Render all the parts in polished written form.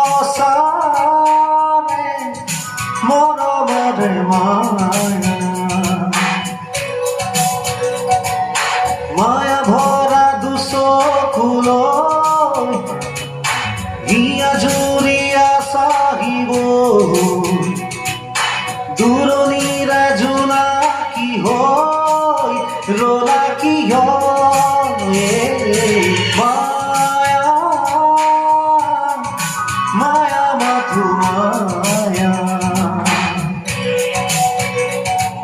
কসানে মরমরে মায়া মায়া ভরা দুচকুলৈ হিয়া জুৰিয়া চাহিব দূৰণিৰে জোনাকী হৈ ৰলা কিয় মায়া মায়া মাথো মায়া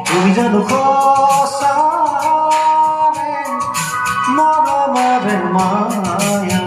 তুমি জানো সঁচানে মৰমৰে মায়া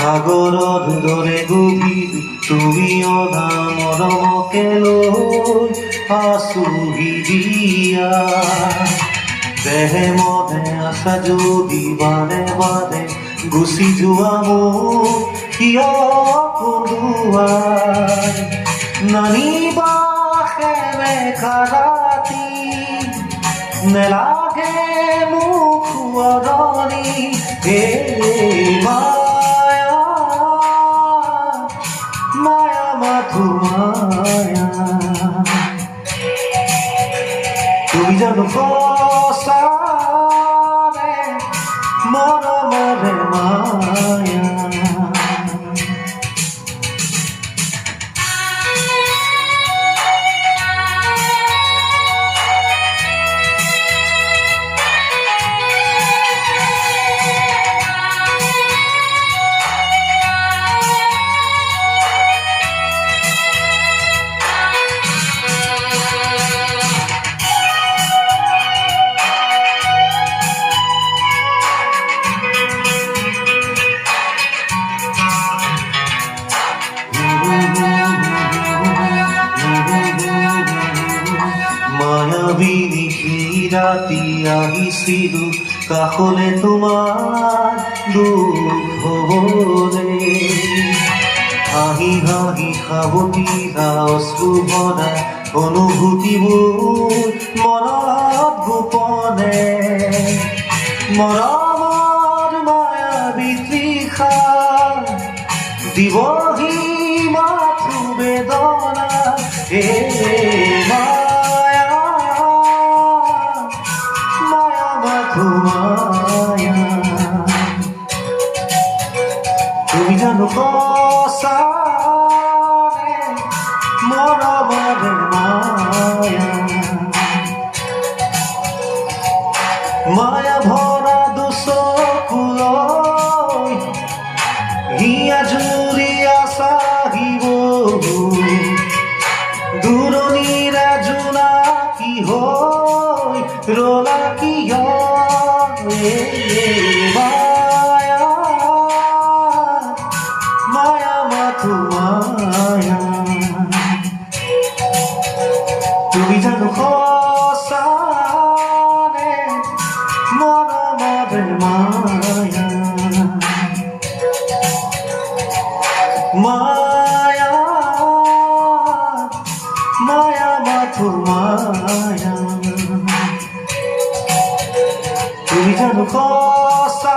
সাগৰৰ দৰে গভীৰ তুমি অধা মৰমকে লৈ আচুৰি দিয়া দেহে মনে আছা যদি বাৰে বাৰে গুচি যোৱা মোৰ কিয় কন্দুৱাই নানিবা সেমেকা ৰাতি নেলাগে মোক সোঁৱৰণি হে মায়া মাথো মায়া তুমি জানো সঁচানে মৰমৰে মায়া মায়াবিনী ৰাতি আহিছিলো কাষলে তোমাৰ দুখ হবলে হাঁহি হাঁহি সাৱটিলা অশ্ৰু ভৰা অনুভূতিবোৰ মনত গোপনে মৰমৰ মায়াবী তৃষা দিবহি মাথো বেদনা মায়া তুমি জানো সঁচানে মৰমৰে মায়া মায়া ভৰা দুচকুলৈ হিয়া জুৰিয়া চাহিব দূৰণিৰে জোনাকী হৈ ৰলা কিয় মায়া মায়া মাথো মায়া তুমি জানো সঁচানে মৰমৰে মায়া মায়া মায়া মাথো মায়া তুমি জানো সঁচা